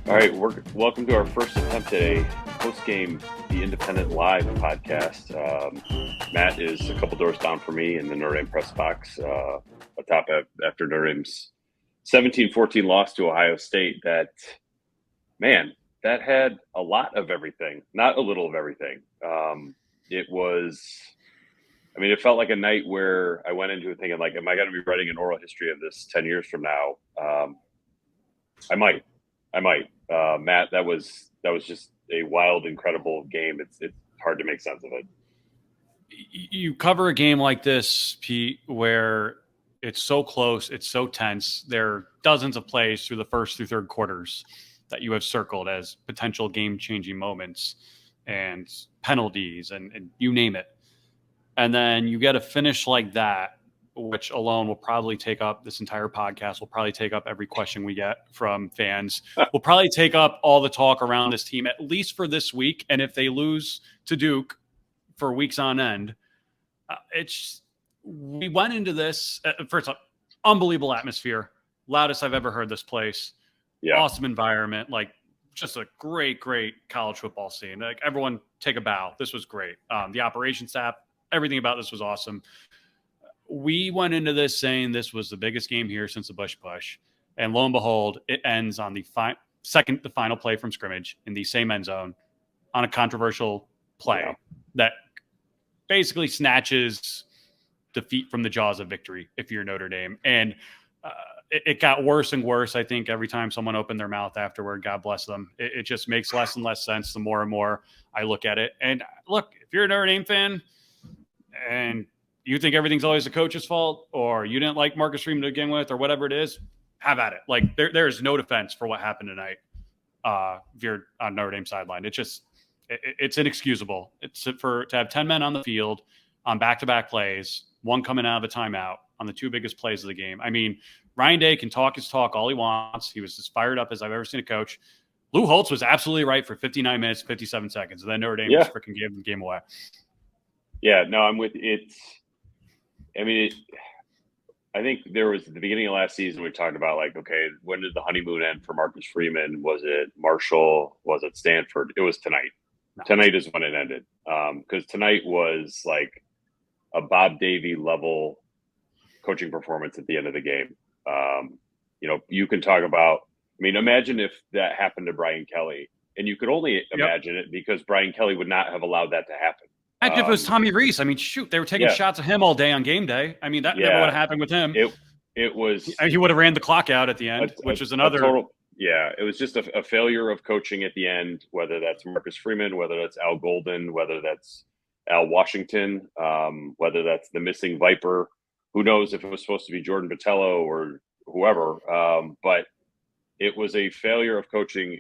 All right, welcome to our first attempt at a Postgame, the Independent Live podcast. Matt is a couple doors down from me in the Notre Dame press box, atop after Notre Dame's 17-14 loss to Ohio State. That had a lot of everything, not a little of everything. It felt like a night where I went into it thinking, like, am I going to be writing an oral history of this 10 years from now? I might. Matt, that was just a wild, incredible game. It's hard to make sense of it. You cover a game like this, Pete, where it's so close, it's so tense. There are dozens of plays through the first through third quarters that you have circled as potential game-changing moments and penalties and you name it. And then you get a finish like that, which alone will probably take up this entire podcast, will probably take up every question we get from fans, will probably take up all the talk around this team, at least for this week. And if they lose to Duke for weeks on end, we went into this, first off, unbelievable atmosphere, loudest I've ever heard this place. Yeah. Awesome environment, like just a great college football scene. Like, everyone take a bow. This was great. The operations staff, everything about this was awesome. We went into this saying this was the biggest game here since the Bush Push. And lo and behold, it ends on the final play from scrimmage in the same end zone on a controversial play that basically snatches defeat from the jaws of victory if you're Notre Dame. And it got worse and worse, I think, every time someone opened their mouth afterward. God bless them. It just makes less and less sense the more and more I look at it. And look, if you're a Notre Dame fan and you think everything's always the coach's fault, or you didn't like Marcus Freeman to begin with, or whatever it is, have at it. Like, there's no defense for what happened tonight. If you're on Notre Dame sideline, it's inexcusable. It's to have 10 men on the field on back-to-back plays, one coming out of a timeout on the two biggest plays of the game. I mean, Ryan Day can talk his talk all he wants. He was as fired up as I've ever seen a coach. Lou Holtz was absolutely right for 59 minutes, 57 seconds, and then Notre Dame just freaking gave the game away. Yeah, no, I'm with it. I think there was at the beginning of last season, we talked about, like, okay, when did the honeymoon end for Marcus Freeman? Was it Marshall? Was it Stanford? It was tonight. No. Tonight is when it ended. Because tonight was like a Bob Davie level coaching performance at the end of the game. You can talk about, imagine if that happened to Brian Kelly, and you could only imagine it because Brian Kelly would not have allowed that to happen. If it was Tommy Reese, shoot, they were taking shots of him all day on game day. That never would have happened with him. It was. He would have ran the clock out at the end, which is another total. Yeah, it was just a failure of coaching at the end. Whether that's Marcus Freeman, whether that's Al Golden, whether that's Al Washington, whether that's the missing Viper. Who knows if it was supposed to be Jordan Botello or whoever? But it was a failure of coaching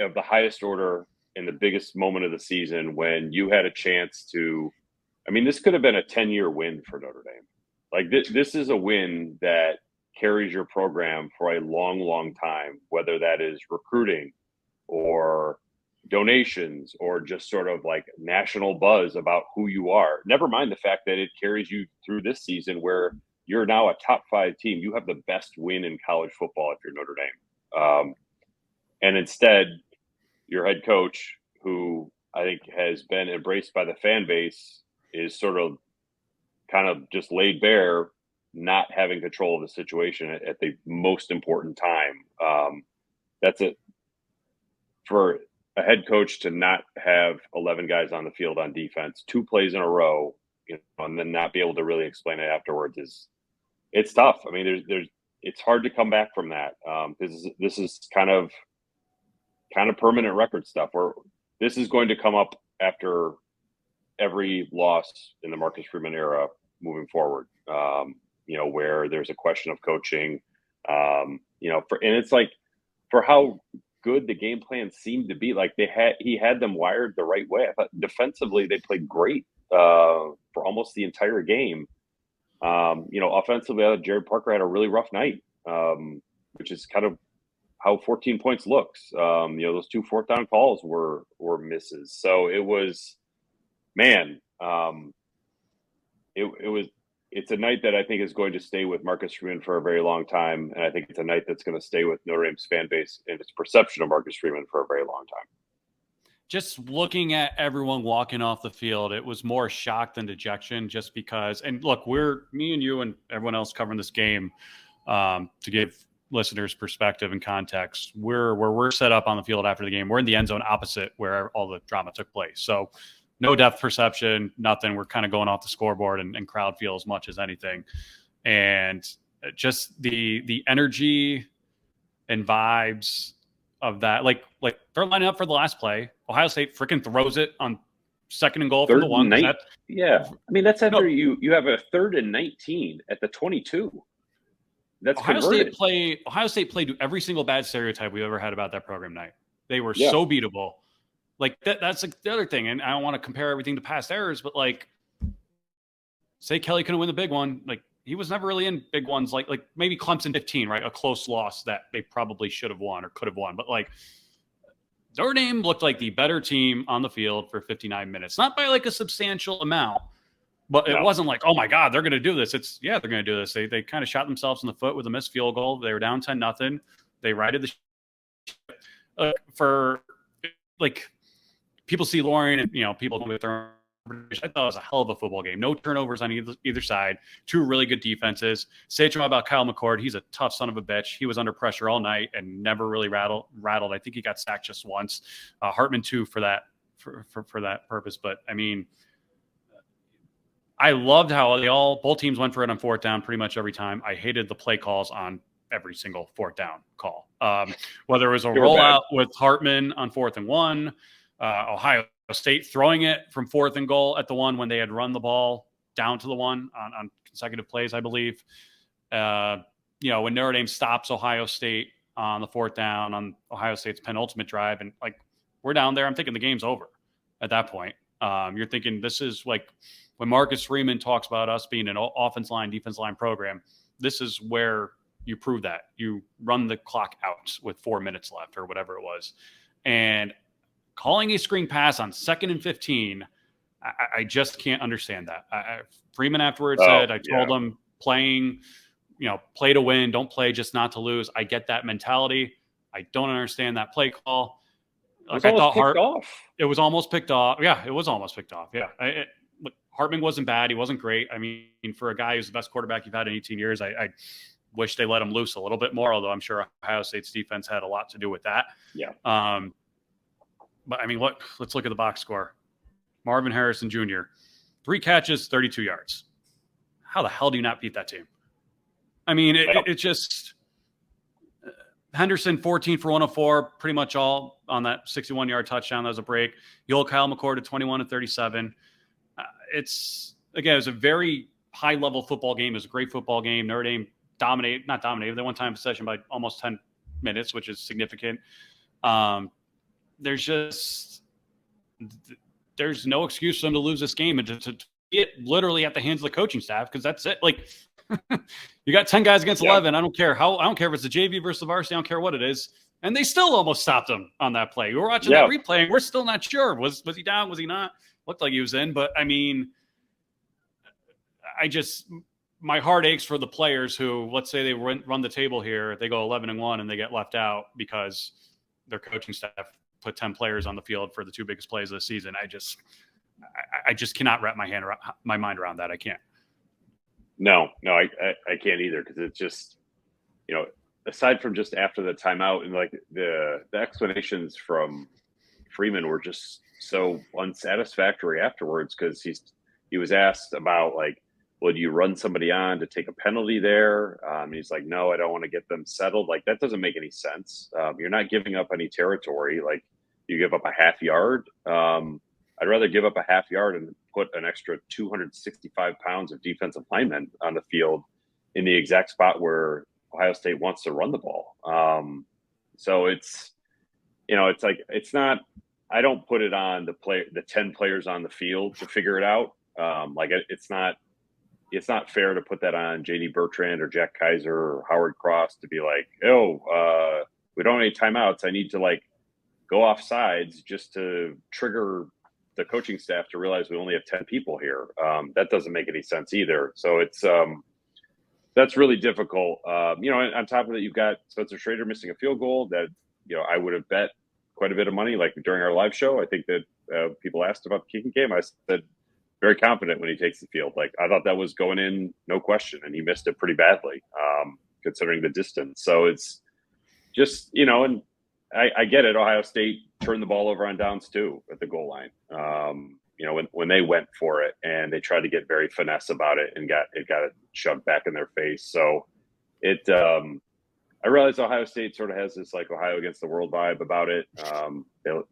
of the highest order in the biggest moment of the season, when you had a chance to, this could have been a 10-year win for Notre Dame. Like, this is a win that carries your program for a long, long time, whether that is recruiting or donations or just sort of like national buzz about who you are. Never mind the fact that it carries you through this season where you're now a top 5 team. You have the best win in college football if you're Notre Dame. And instead, your head coach, who I think has been embraced by the fan base, is sort of kind of just laid bare, not having control of the situation at the most important time. That's it. For a head coach to not have 11 guys on the field on defense, 2 plays in a row, and then not be able to really explain it afterwards it's tough. It's hard to come back from that. This is kind of permanent record stuff, where this is going to come up after every loss in the Marcus Freeman era moving forward, where there's a question of coaching, and it's like, for how good the game plan seemed to be, like he had them wired the right way. I thought defensively they played great for almost the entire game. Offensively, Jared Parker had a really rough night, which is kind of how 14 points looks. Those 2 fourth down calls were misses. So it was, it's a night that I think is going to stay with Marcus Freeman for a very long time, and I think it's a night that's going to stay with Notre Dame's fan base and its perception of Marcus Freeman for a very long time. Just looking at everyone walking off the field, it was more shock than dejection, just because. And look, me and you and everyone else covering this game, to give listeners perspective and context. Where we're set up on the field after the game, we're in the end zone opposite where all the drama took place. So no depth perception, nothing. We're kind of going off the scoreboard and crowd feel as much as anything. And just the energy and vibes of that, like they're lining up for the last play. Ohio State freaking throws it on 2nd and goal from the 1. Yeah, I mean that's after you have a 3rd and 19 at the 22. That's Ohio State played every single bad stereotype we've ever had about that program night. They were so beatable. Like that's like the other thing, and I don't want to compare everything to past errors, but like, say Kelly couldn't win the big one, like. He was never really in big ones, like maybe Clemson 15, right? A close loss that they probably should have won or could have won. But like Notre Dame looked like the better team on the field for 59 minutes, not by like a substantial amount, but it wasn't like, oh my God, they're going to do this. They're going to do this. They kind of shot themselves in the foot with a missed field goal. They were down 10-0. They righted the ship. For like people see Lauren and people with their. I thought it was a hell of a football game. No turnovers on either side. 2 really good defenses. Say what about Kyle McCord. He's a tough son of a bitch. He was under pressure all night and never really rattled. I think he got sacked just once. Hartman too for that purpose. But I mean, I loved how both teams went for it on 4th down pretty much every time. I hated the play calls on every single 4th down call. Whether it was a rollout with Hartman on 4th and 1, Ohio State throwing it from 4th and goal at the 1 when they had run the ball down to the 1 on consecutive plays, I believe. When Notre Dame stops Ohio State on the 4th down on Ohio State's penultimate drive, and like we're down there, I'm thinking the game's over at that point. You're thinking this is like when Marcus Freeman talks about us being an offense line, defense line program. This is where you prove that. You run the clock out with 4 minutes left or whatever it was. And calling a screen pass on 2nd and 15, I just can't understand that. Freeman afterwards said, I told him playing, play to win, don't play just not to lose. I get that mentality. I don't understand that play call. Like I thought it was almost picked off. Yeah, it was almost picked off. Yeah. Look, Hartman wasn't bad. He wasn't great. I mean, for a guy who's the best quarterback you've had in 18 years, I wish they let him loose a little bit more, although I'm sure Ohio State's defense had a lot to do with that. Yeah. But I mean, let's look at the box score. Marvin Harrison Jr., 3 catches, 32 yards. How the hell do you not beat that team? I mean, it just Henderson 14 for 104, pretty much all on that 61-yard touchdown. That was a break. Kyle McCord at 21 and 37. It was a very high-level football game. It was a great football game. Notre Dame not dominated. They won time possession by almost 10 minutes, which is significant. There's no excuse for them to lose this game and to get literally at the hands of the coaching staff, because that's it. Like you got 10 guys against 11. I don't care if it's the JV versus the varsity. I don't care what it is. And they still almost stopped him on that play. We were watching that replay and we're still not sure. Was he down? Was he not? Looked like he was in. But I mean, my heart aches for the players who, let's say they run the table here. They go 11-1 and they get left out because their coaching staff put 10 players on the field for the 2 biggest plays of the season. I just cannot wrap my mind around that. I can't. No, I can't either, because it's just, aside from just after the timeout and like the explanations from Freeman were just so unsatisfactory afterwards, because he was asked about like, well, do you run somebody on to take a penalty there? He's like, no, I don't want to get them settled. Like, that doesn't make any sense. You're not giving up any territory. Like, you give up a half yard. I'd rather give up a half yard and put an extra 265 pounds of defensive linemen on the field in the exact spot where Ohio State wants to run the ball. So it's like, it's not, I don't put it on the 10 players on the field to figure it out. It's not fair to put that on JD Bertrand or Jack Kaiser or Howard Cross to be like, we don't have any timeouts. I need to like go off sides just to trigger the coaching staff to realize we only have 10 people here. That doesn't make any sense either. So it's that's really difficult. And on top of it, you've got Spencer Schrader missing a field goal that, I would have bet quite a bit of money. Like during our live show, I think that people asked about the kicking game. I said very confident when he takes the field. Like I thought that was going in, no question, and he missed it pretty badly, considering the distance. So it's just, and I get it. Ohio State turned the ball over on downs too at the goal line. When they went for it and they tried to get very finesse about it and got it shoved back in their face. So I realize Ohio State sort of has this like Ohio against the world vibe about it.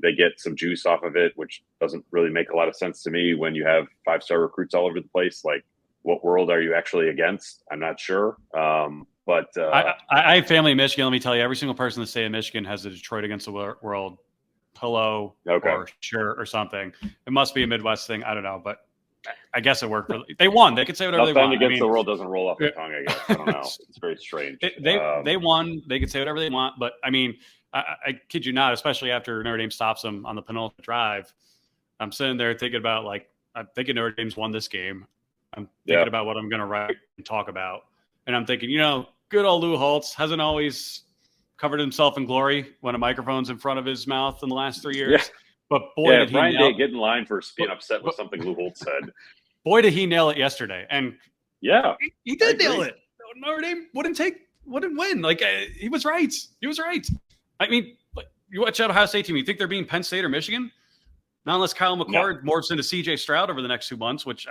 They get some juice off of it, which doesn't really make a lot of sense to me when you have 5-star recruits all over the place. Like, what world are you actually against? I'm not sure. But I have family in Michigan. Let me tell you, every single person in the state of Michigan has a Detroit against the world pillow or shirt or something. It must be a Midwest thing. I don't know, but I guess it worked. They won. They could say whatever they want. Against the world doesn't roll off the tongue, I guess. I don't know. It's very strange. They won. They could say whatever they want. But, I mean, I kid you not, especially after Notre Dame stops them on the penultimate drive, I'm sitting there thinking about, like, I'm thinking Notre Dame's won this game. I'm thinking about what I'm going to write and talk about. And I'm thinking, good old Lou Holtz hasn't always covered himself in glory when a microphone's in front of his mouth in the last 3 years. Yeah. But boy, did he Brian Day get in line for being upset with something Lou Holtz said. Boy, did he nail it yesterday. And he did nail it. Notre Dame wouldn't win. Like, he was right. He was right. I mean, you watch out Ohio State team. You think they're being Penn State or Michigan? Not unless Kyle McCord morphs into CJ Stroud over the next 2 months, which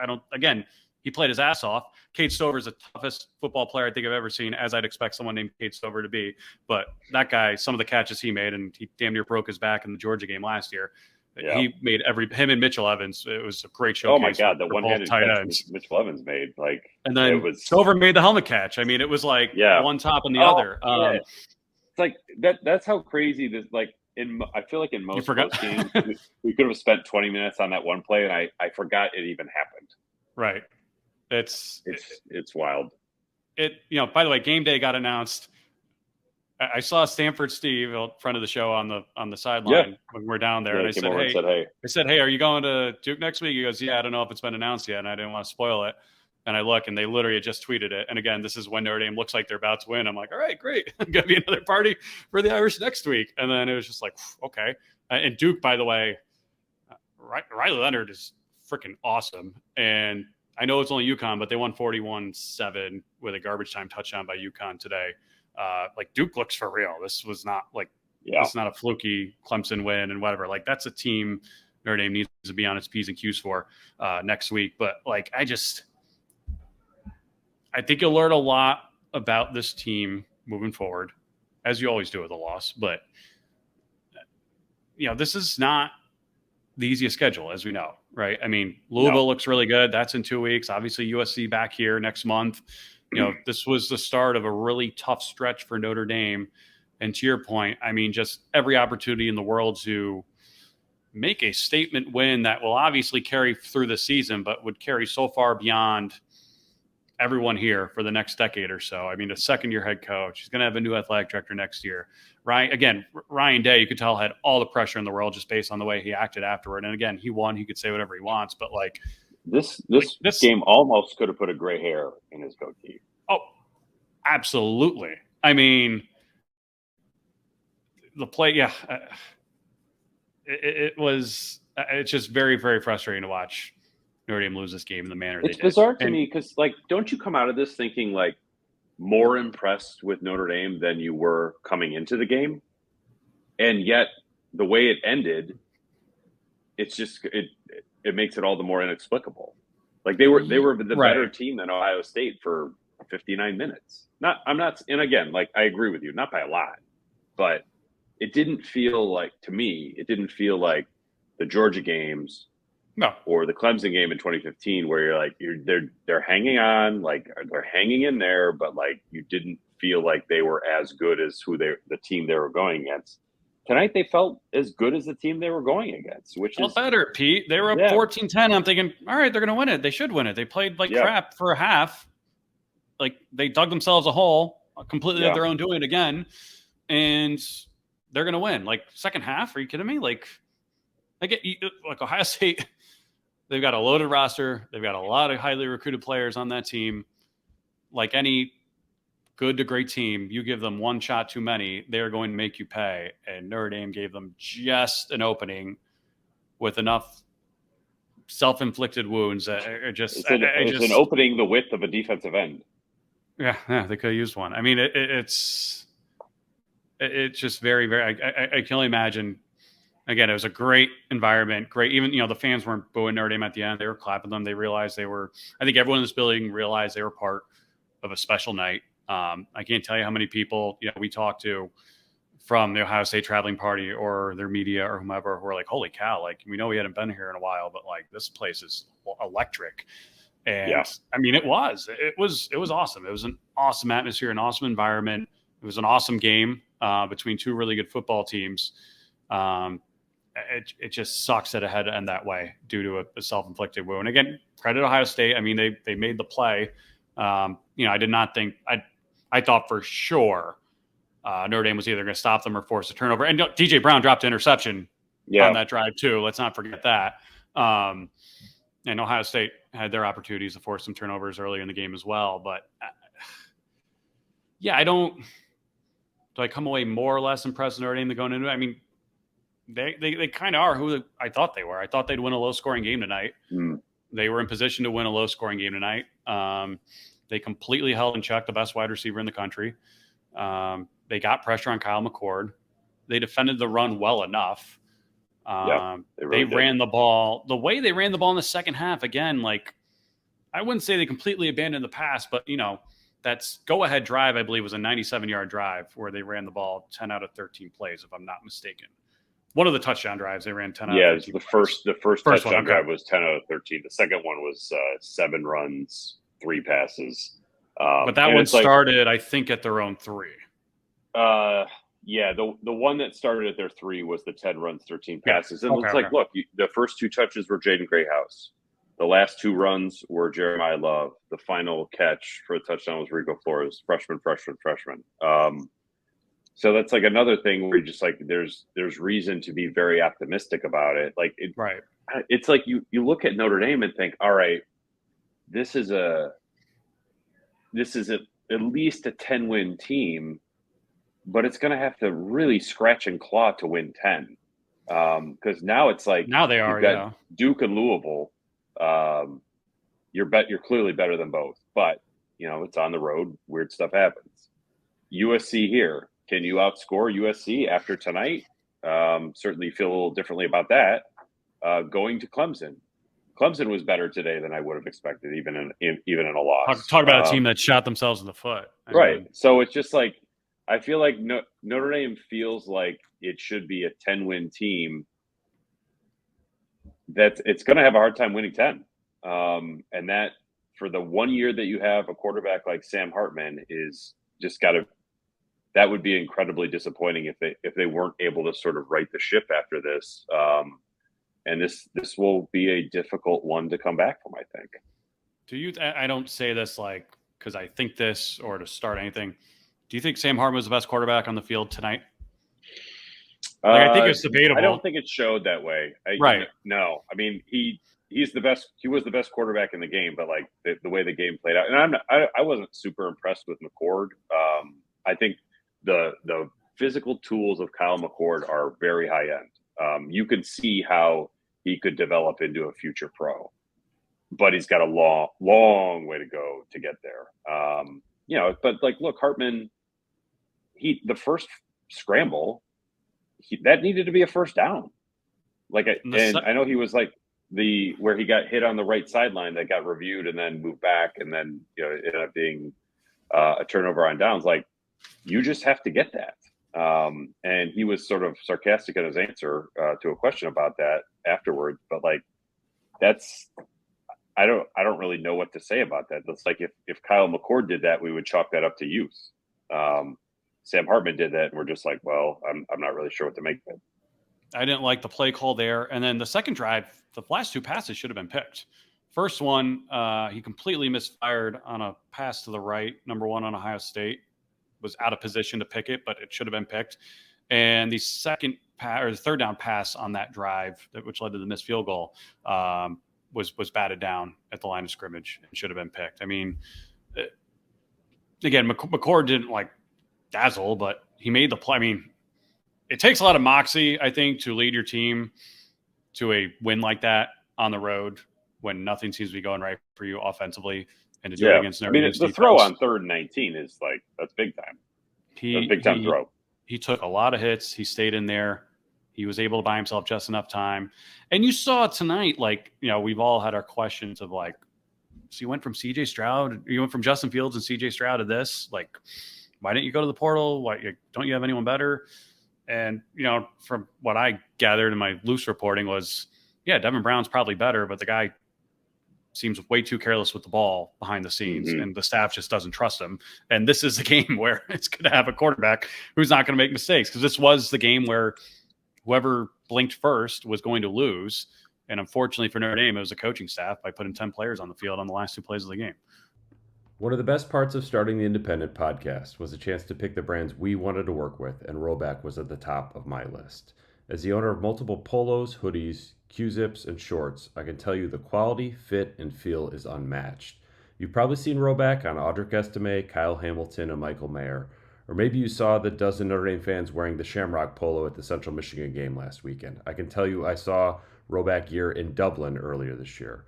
he played his ass off. Cade Stover is the toughest football player I think I've ever seen, as I'd expect someone named Cade Stover to be. But that guy, some of the catches he made, and he damn near broke his back in the Georgia game last year. Yeah. He made him and Mitchell Evans. It was a great showcase. Oh my God, the one-handed catch Mitchell Evans made, and then Stover made the helmet catch. I mean, it was like one top and the other. It's like that. That's how crazy this. Like I feel like in most games, we could have spent 20 minutes on that one play, and I forgot it even happened. Right. It's wild. By the way, game day got announced. I saw Stanford Steve, a friend of the show, on the sideline when we're down there, and I said, "Hey, are you going to Duke next week?" He goes, "Yeah, I don't know if it's been announced yet," and I didn't want to spoil it. And I look, and they literally just tweeted it. And again, this is when Notre Dame looks like they're about to win. I'm like, all right, great. I'm going to be another party for the Irish next week. And then it was just like, okay. And Duke, by the way, Riley Leonard is freaking awesome. And I know it's only UConn, but they won 41-7 with a garbage time touchdown by UConn today. Duke looks for real. This was not it's not a fluky Clemson win and whatever. Like, that's a team Notre Dame needs to be on its P's and Q's for next week. But I think you'll learn a lot about this team moving forward, as you always do with a loss. But, this is not the easiest schedule, as we know, right? I mean, Louisville looks really good. That's in 2 weeks. Obviously, USC back here next month. This was the start of a really tough stretch for Notre Dame. And to your point, I mean, just every opportunity in the world to make a statement win that will obviously carry through the season, but would carry so far beyond everyone here for the next decade or so. I mean, a second-year head coach. He's going to have a new athletic director next year. Ryan Day, you could tell, had all the pressure in the world just based on the way he acted afterward. And again, he won. He could say whatever he wants. But this game almost could have put a gray hair in his goatee. Oh, absolutely. I mean, the play, it's just very, very frustrating to watch Notre Dame lose this game in the manner they did. It's bizarre to me because, don't you come out of this thinking, more impressed with Notre Dame than you were coming into the game? And yet, the way it ended, it's just it makes it all the more inexplicable. They were the better team than Ohio State for 59 minutes. I agree with you, not by a lot, but it didn't feel like the Georgia games. No. Or the Clemson game in 2015, where they're hanging on, they're hanging in there, but you didn't feel like they were as good as the team they were going against. Tonight they felt as good as the team they were going against, which is better, Pete. They were up 14-10. I'm thinking, all right, they're going to win it. They should win it. They played crap for a half. They dug themselves a hole completely of their own doing again, and they're going to win. Second half, are you kidding me? like Ohio State, they've got a loaded roster. They've got a lot of highly recruited players on that team. Like any good to great team, you give them one shot too many, they're going to make you pay. And Notre Dame gave them just an opening with enough self-inflicted wounds that are just it's an opening the width of a defensive end. Yeah, they could have used one. I mean, it's just very, very. I can only imagine. Again, it was a great environment. Great, even the fans weren't booing Notre Dame at the end; they were clapping them. They realized they were. I think everyone in this building realized they were part of a special night. I can't tell you how many people we talked to from the Ohio State traveling party or their media or whomever who were like, "Holy cow! Like we know we hadn't been here in a while, but like this place is electric." And I mean, it was awesome. It was an awesome atmosphere, an awesome environment. It was an awesome game between two really good football teams. It just sucks that it had to end that way due to a self-inflicted wound. Again, credit Ohio State. I mean, they made the play. I did not think I thought for sure Notre Dame was either going to stop them or force a turnover. And DJ Brown dropped an interception on that drive too. Let's not forget that. And Ohio State had their opportunities to force some turnovers earlier in the game as well. But do I come away more or less impressed with Notre Dame than going into it? I mean, they kind of are who I thought they were. I thought they'd win a low-scoring game tonight. They were in position to win a low-scoring game tonight. They completely held in check the best wide receiver in the country. They got pressure on Kyle McCord. They defended the run well enough. They ran the ball. The way they ran the ball in the second half, again, like I wouldn't say they completely abandoned the pass, but that's go-ahead drive, I believe, was a 97-yard drive where they ran the ball 10 out of 13 plays, if I'm not mistaken. One of the touchdown drives, they ran 10 out of 13 plays. The first touchdown drive was 10 out of 13. The second one was 7 runs, 3 passes. But that one started, I think, at their own 3. The one that started at their 3 was the 10 runs, 13 passes. And look, the first 2 touches were Jaden Greathouse. The last 2 runs were Jeremiah Love. The final catch for a touchdown was Rico Flores, freshman. So that's like another thing where you're just like, there's reason to be very optimistic about it. Like, it's like you look at Notre Dame and think, all right, this is at least a 10-win team, but it's going to have to really scratch and claw to win 10. Because now it's like now they are, Duke and Louisville. You're clearly better than both, but it's on the road. Weird stuff happens. USC here. Can you outscore USC after tonight? Certainly feel a little differently about that. Going to Clemson. Clemson was better today than I would have expected, even in a loss. Talk about a team that shot themselves in the foot. So it's just like I feel like Notre Dame feels like it should be a 10-win team. It's going to have a hard time winning 10. And that for the 1 year that you have a quarterback like Sam Hartman is just got to. That would be incredibly disappointing if they weren't able to sort of right the ship after this. And this will be a difficult one to come back from, I think. I don't say this like because I think this or to start anything. Do you think Sam Hartman was the best quarterback on the field tonight? I think it's debatable. I don't think it showed that way. No. I mean, he's the best. He was the best quarterback in the game, but like the way the game played out, and I wasn't super impressed with McCord. I think the physical tools of Kyle McCord are very high end. You can see how he could develop into a future pro, but he's got a long way to go to get there. But like, look, Hartman, the first scramble, that needed to be a first down. I know he was like where he got hit on the right sideline that got reviewed and then moved back, and then it ended up being a turnover on downs. Like, you just have to get that. And he was sort of sarcastic in his answer to a question about that afterwards. But like, I don't really know what to say about that. That's like if Kyle McCord did that, we would chalk that up to youth. Sam Hartman did that, and we're just like, well, I'm not really sure what to make of it. I didn't like the play call there. And then the second drive, the last 2 passes should have been picked. First one, he completely misfired on a pass to the right, number 1 on Ohio State. Was out of position to pick it, but it should have been picked. And the second third down pass on that drive, which led to the missed field goal, was batted down at the line of scrimmage and should have been picked. I mean, again, McCord didn't like dazzle, but he made the play. I mean, it takes a lot of moxie, I think, to lead your team to a win like that on the road when nothing seems to be going right for you offensively, and to do it against Notre Dame. The throw on 3rd and 19 is like, that's big time. Big time throw. He took a lot of hits. He stayed in there. He was able to buy himself just enough time. And you saw tonight, like, we've all had our questions of like, so you went from CJ Stroud, you went from Justin Fields and CJ Stroud to this. Like, why didn't you go to the portal? Why don't you have anyone better? And, from what I gathered in my loose reporting was, yeah, Devin Brown's probably better, but the guy seems way too careless with the ball behind the scenes, and the staff just doesn't trust him. And this is a game where it's going to have a quarterback who's not going to make mistakes, because this was the game where whoever blinked first was going to lose. And unfortunately for Notre Dame, it was the coaching staff by putting 10 players on the field on the last 2 plays of the game. One of the best parts of starting the Independent podcast was a chance to pick the brands we wanted to work with, and Roback was at the top of my list. As the owner of multiple polos, hoodies, Q-zips, and shorts, I can tell you the quality, fit, and feel is unmatched. You've probably seen Roback on Audric Estime, Kyle Hamilton, and Michael Mayer. Or maybe you saw the dozen Notre Dame fans wearing the Shamrock polo at the Central Michigan game last weekend. I can tell you I saw Roback gear in Dublin earlier this year.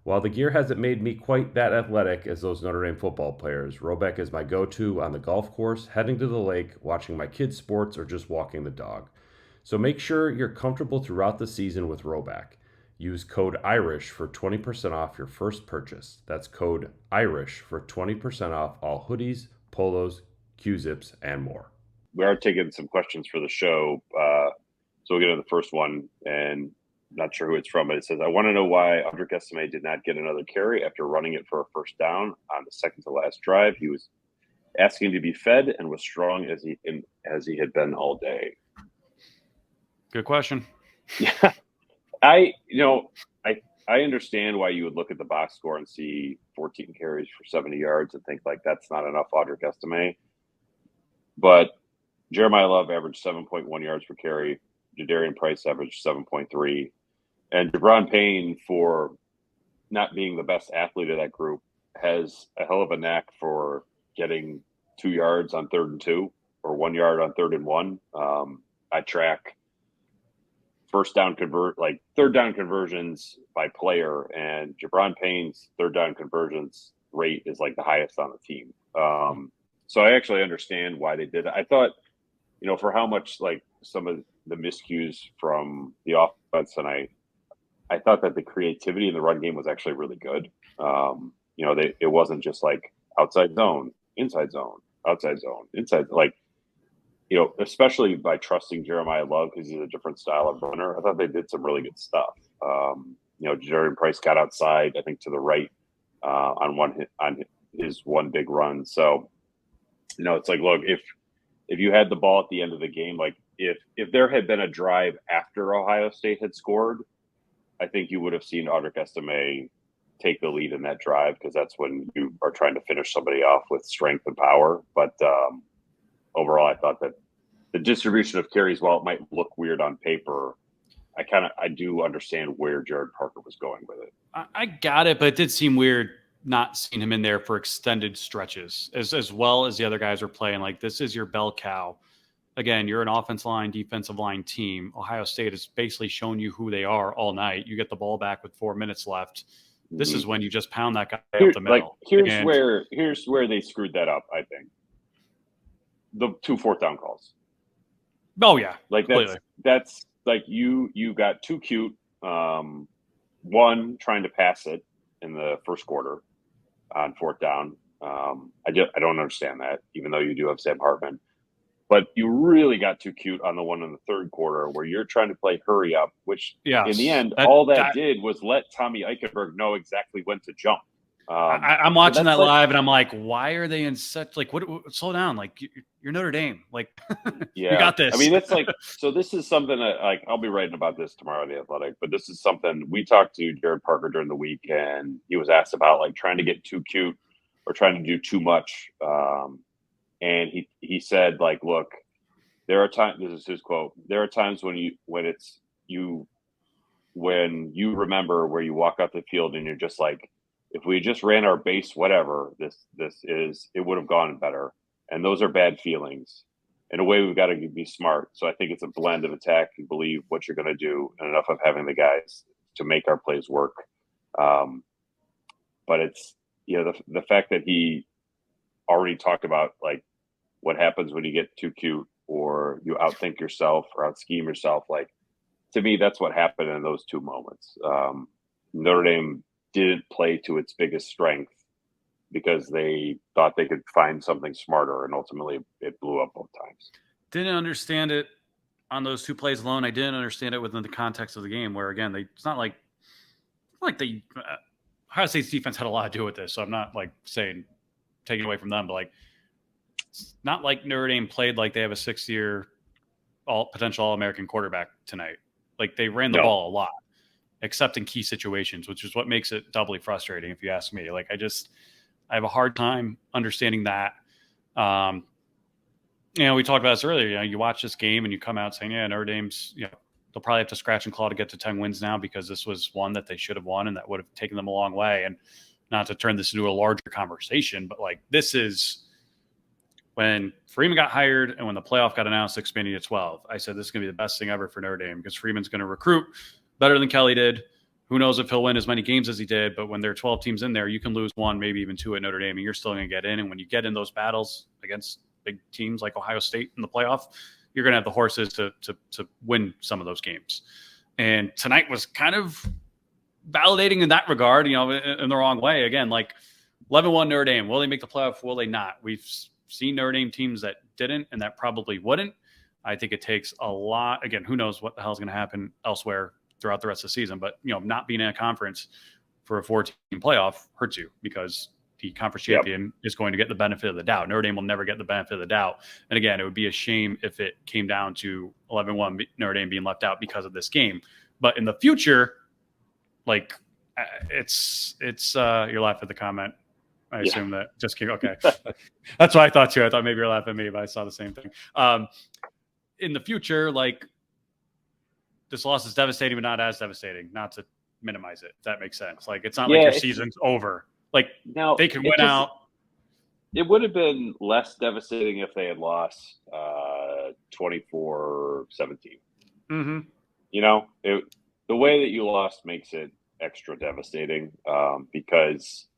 While the gear hasn't made me quite that athletic as those Notre Dame football players, Roback is my go-to on the golf course, heading to the lake, watching my kids' sports, or just walking the dog. So make sure you're comfortable throughout the season with Roback. Use code IRISH for 20% off your first purchase. That's code IRISH for 20% off all hoodies, polos, Q-zips, and more. We are taking some questions for the show. So we'll get into the first one, and I'm not sure who it's from, but it says, I want to know why Audric Estime did not get another carry after running it for a first down on the second to last drive. He was asking to be fed and was strong as he had been all day. Good question. Yeah. I understand why you would look at the box score and see 14 carries for 70 yards and think like that's not enough Audric Estime. But Jeremiah Love averaged 7.1 yards per carry. Jadarian Price averaged 7.3. And Jabron Payne, for not being the best athlete of that group, has a hell of a knack for getting 2 yards on 3rd and 2 or 1 yard on 3rd and 1. I track third down conversions by player, and Jabron Payne's 3rd down conversions rate is like the highest on the team. So I actually understand why they did it. I thought, for how much like some of the miscues from the offense tonight, I thought that the creativity in the run game was actually really good. It wasn't just like outside zone, inside zone, outside zone, inside, like, especially by trusting Jeremiah Love because he's a different style of runner. I thought they did some really good stuff. Jadarian Price got outside, I think, to the right on his one big run. So, it's like, look, if you had the ball at the end of the game, like if there had been a drive after Ohio State had scored, I think you would have seen Audric Estime take the lead in that drive, because that's when you are trying to finish somebody off with strength and power. But overall, I thought that the distribution of carries, while it might look weird on paper, I do understand where Jared Parker was going with it. I got it, but it did seem weird not seeing him in there for extended stretches as well as the other guys are playing. Like, this is your bell cow. Again, you're an offensive line, defensive line team. Ohio State has basically shown you who they are all night. You get the ball back with 4 minutes left. This is when you just pound that guy up the middle. Here's where they screwed that up, I think. The 2 4th down calls. Oh yeah. Like that's like you got too cute. One, trying to pass it in the first quarter on 4th down. I don't understand that, even though you do have Sam Hartman. But you really got too cute on the one in the 3rd quarter where you're trying to play hurry up, which in the end, all that did was let Tommy Eichenberg know exactly when to jump. I'm watching that live, and I'm like, why are they in such, like, what? Slow down. Like, you're Notre Dame. Like, you got this. I mean, it's like, so this is something that, like, I'll be writing about this tomorrow in The Athletic, but this is something we talked to Jared Parker during the week, and he was asked about, like, trying to get too cute or trying to do too much. And he said, like, look, there are times. This is his quote. There are times when you remember where you walk out the field and you're just like, if we just ran our base, whatever it would have gone better. And those are bad feelings. In a way, we've got to be smart. So I think it's a blend of attack and believe what you're going to do, and enough of having the guys to make our plays work. But it's, the fact that he already talked about like what happens when you get too cute or you outthink yourself or out-scheme yourself. Like, to me, that's what happened in those two moments. Notre Dame didn't play to its biggest strength because they thought they could find something smarter, and ultimately it blew up both times. Didn't understand it on those two plays alone. I didn't understand it within the context of the game where, again, it's not like Ohio State's defense had a lot to do with this. So I'm not like saying taking away from them, but like, it's not like Notre Dame played like they have a 6-year potential All-American quarterback tonight. Like, they ran the ball a lot, except in key situations, which is what makes it doubly frustrating, if you ask me. Like, I have a hard time understanding that. We talked about this earlier. You watch this game and you come out saying, yeah, Notre Dame's, they'll probably have to scratch and claw to get to 10 wins now because this was one that they should have won and that would have taken them a long way. And not to turn this into a larger conversation, but like, this is when Freeman got hired and when the playoff got announced expanding to 12. I said, this is going to be the best thing ever for Notre Dame because Freeman's going to recruit better than Kelly did. Who knows if he'll win as many games as he did, but when there are 12 teams in there, you can lose one, maybe even two at Notre Dame, and you're still going to get in. And when you get in those battles against big teams like Ohio State in the playoff, you're going to have the horses to win some of those games. And tonight was kind of validating in that regard, in the wrong way. Again, like 11-1 Notre Dame. Will they make the playoff? Will they not? We've seen Notre Dame teams that didn't and that probably wouldn't. I think it takes a lot. Again, who knows what the hell is going to happen elsewhere throughout the rest of the season. But, not being in a conference for a 4-team playoff hurts you because the conference champion is going to get the benefit of the doubt. Notre Dame will never get the benefit of the doubt. And again, it would be a shame if it came down to 11-1 Notre Dame being left out because of this game. But in the future, like it's you're laughing at the comment. I assume that just came. Okay. That's what I thought too. I thought maybe you're laughing at me, but I saw the same thing. In the future, like, this loss is devastating, but not as devastating. Not to minimize it, if that makes sense. Like, it's not like your season's over. Like, now they can win out. It would have been less devastating if they had lost 24-17. Mm-hmm. The way that you lost makes it extra devastating because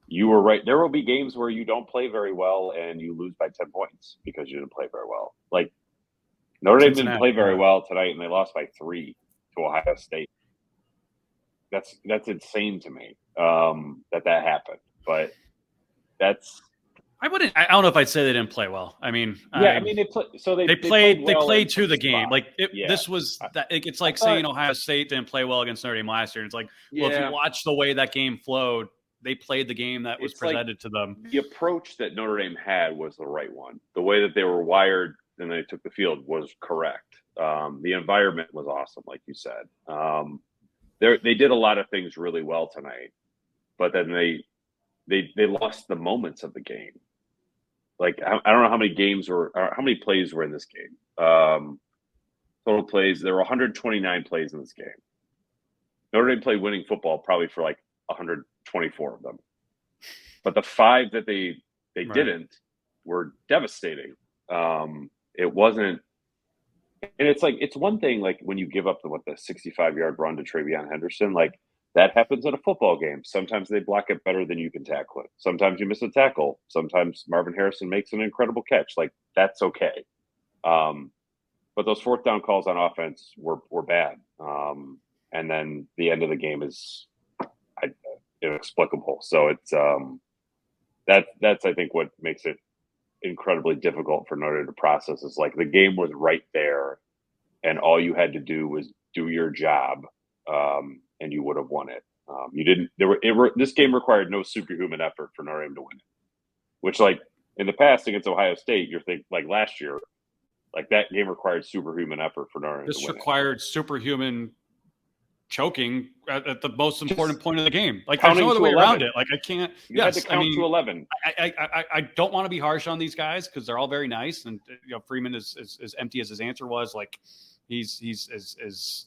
you were right. There will be games where you don't play very well and you lose by 10 points because you didn't play very well. Like, Notre Dame didn't play very well tonight, and they lost by 3 to Ohio State. That's insane to me that happened. But I don't know if I'd say they didn't play well. I mean, they played to the game. Like, this was that. It's like saying Ohio State didn't play well against Notre Dame last year. It's like, well, if you watch the way that game flowed, they played the game that was presented to them. The approach that Notre Dame had was the right one. The way that they were wired and they took the field was correct. The environment was awesome, like you said. They did a lot of things really well tonight, but then they lost the moments of the game. Like, I don't know how many plays were in this game. Total plays, there were 129 plays in this game. Notre Dame played winning football probably for like 124 of them. But the 5 that they didn't were devastating. It wasn't, and it's like, it's one thing, like, when you give up the 65-yard run to Travion Henderson, like, that happens in a football game. Sometimes they block it better than you can tackle it. Sometimes you miss a tackle. Sometimes Marvin Harrison makes an incredible catch. Like, that's okay. But those 4th down calls on offense were bad. And then the end of the game is inexplicable. So it's that's I think what makes it incredibly difficult for Notre Dame to process. Is like, the game was right there, and all you had to do was do your job, and you would have won it. You didn't. This game required no superhuman effort for Notre Dame to win it. Which, like, in the past against Ohio State, you're thinking, like, last year, like, that game required superhuman effort for Notre Dame. This required superhuman choking at the most important point of the game. Like there's Counting no other to way 11. around it. Like I can't. You had to count to 11. I don't want to be harsh on these guys because they're all very nice, and Freeman is as empty as his answer was. Like he's as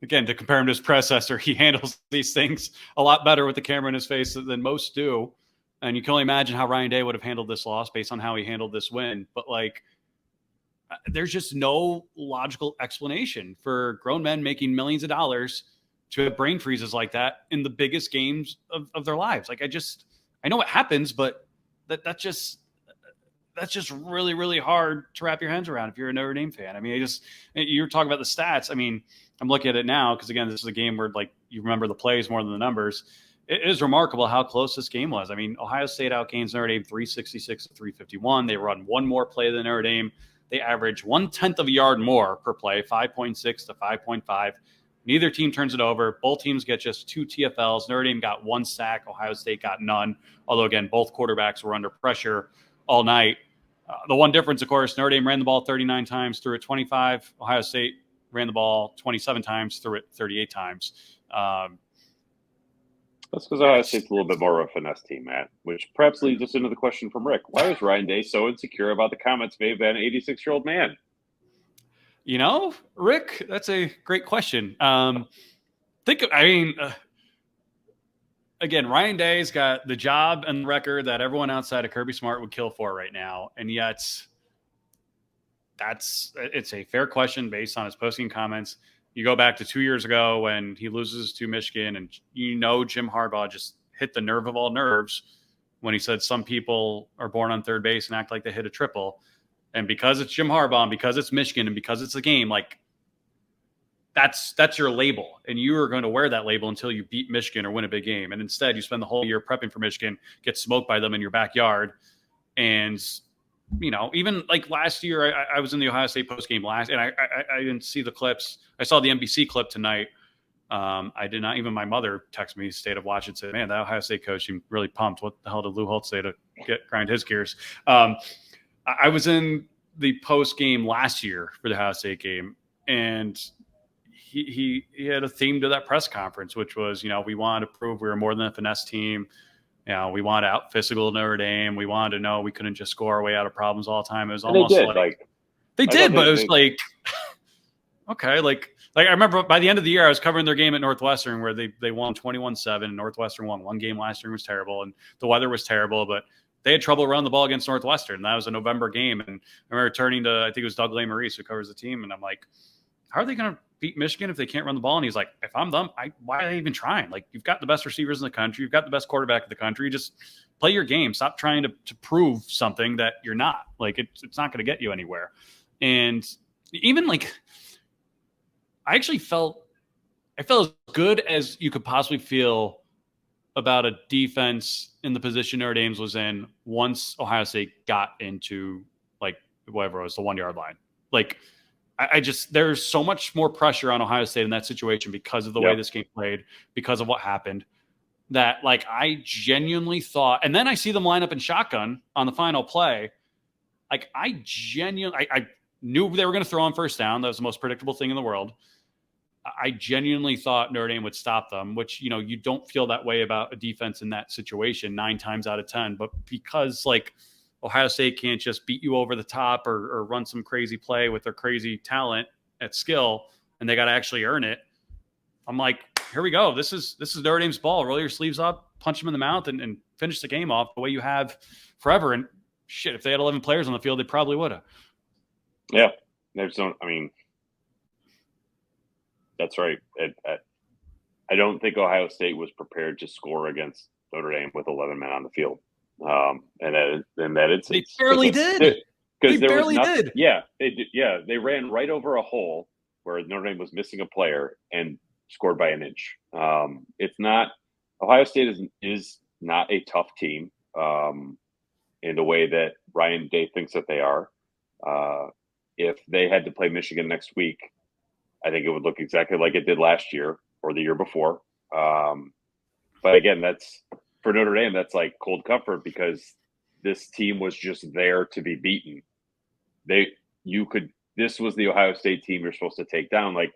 again, to compare him to his predecessor, he handles these things a lot better with the camera in his face than most do. And you can only imagine how Ryan Day would have handled this loss based on how he handled this win. But like, there's just no logical explanation for grown men making millions of dollars to have brain freezes like that in the biggest games of their lives. Like I know what happens, but that's just really, really hard to wrap your hands around if you're a Notre Dame fan. I mean, you were talking about the stats. I mean, I'm looking at it now because again, this is a game where like you remember the plays more than the numbers. It is remarkable how close this game was. I mean, Ohio State outgains Notre Dame 366 to 351. They run one more play than Notre Dame. They average 1/10 of a yard more per play, 5.6 to 5.5. Neither team turns it over. Both teams get just 2 TFLs. Notre Dame got 1 sack. Ohio State got none. Although, again, both quarterbacks were under pressure all night. The one difference, of course, Notre Dame ran the ball 39 times, threw it 25. Ohio State ran the ball 27 times, threw it 38 times. That's because Ohio State's a little bit more of a finesse team, Matt, which perhaps leads us into the question from Rick. Why was Ryan Day so insecure about the comments made by an 86-year-old man? Rick, that's a great question. Again, Ryan Day's got the job and the record that everyone outside of Kirby Smart would kill for right now. And yet it's a fair question based on his posting comments. You go back to 2 years ago when he loses to Michigan, and Jim Harbaugh just hit the nerve of all nerves when he said some people are born on third base and act like they hit a triple. And because it's Jim Harbaugh, and because it's Michigan, and because it's a game, like that's your label. And you are going to wear that label until you beat Michigan or win a big game. And instead, you spend the whole year prepping for Michigan, get smoked by them in your backyard. And even like last year, I was in the Ohio State postgame and I didn't see the clips. I saw the NBC clip tonight. I did not. Even my mother texted me, stayed up watching, said, "Man, that Ohio State coach seemed really pumped. What the hell did Lou Holtz say to grind his gears?" I was in the postgame last year for the Ohio State game, and he had a theme to that press conference, which was, we wanted to prove we were more than a finesse team. We wanted to out physical Notre Dame. We wanted to know we couldn't just score our way out of problems all the time. It was almost they did, but it was like, okay. Like I remember by the end of the year, I was covering their game at Northwestern where they won 21-7. Northwestern won one game last year. It was terrible. And the weather was terrible, but they had trouble running the ball against Northwestern. That was a November game. And I remember turning to, I think it was Doug Lesmerises who covers the team. And I'm like, how are they going to beat Michigan if they can't run the ball? And he's like, if I'm them, why are they even trying? Like, you've got the best receivers in the country. You've got the best quarterback in the country. Just play your game. Stop trying to prove something that you're not. Like, it's not going to get you anywhere. And even like, I felt as good as you could possibly feel about a defense in the position Notre Dame's was in once Ohio State got into like whatever it was, the 1 yard line. Like, there's so much more pressure on Ohio State in that situation because of the way this game played, because of what happened, that like I genuinely thought, and then I see them line up in shotgun on the final play. Like I knew they were going to throw on first down. That was the most predictable thing in the world. I genuinely thought Notre Dame would stop them, which, you don't feel that way about a defense in that situation 9 times out of 10, but because like Ohio State can't just beat you over the top or run some crazy play with their crazy talent at skill, and they got to actually earn it. I'm like, here we go. This is Notre Dame's ball. Roll your sleeves up, punch them in the mouth, and finish the game off the way you have forever. And shit, if they had 11 players on the field, they probably would have. Yeah, that's right. I don't think Ohio State was prepared to score against Notre Dame with 11 men on the field. And that it's they barely did. Because they barely did. Yeah, they did. Yeah, they ran right over a hole where Notre Dame was missing a player and scored by an inch. It's not Ohio State is not a tough team in the way that Ryan Day thinks that they are. If they had to play Michigan next week, I think it would look exactly like it did last year or the year before. But again, that's for Notre Dame. That's like cold comfort because this team was just there to be beaten. This was the Ohio State team you're supposed to take down. Like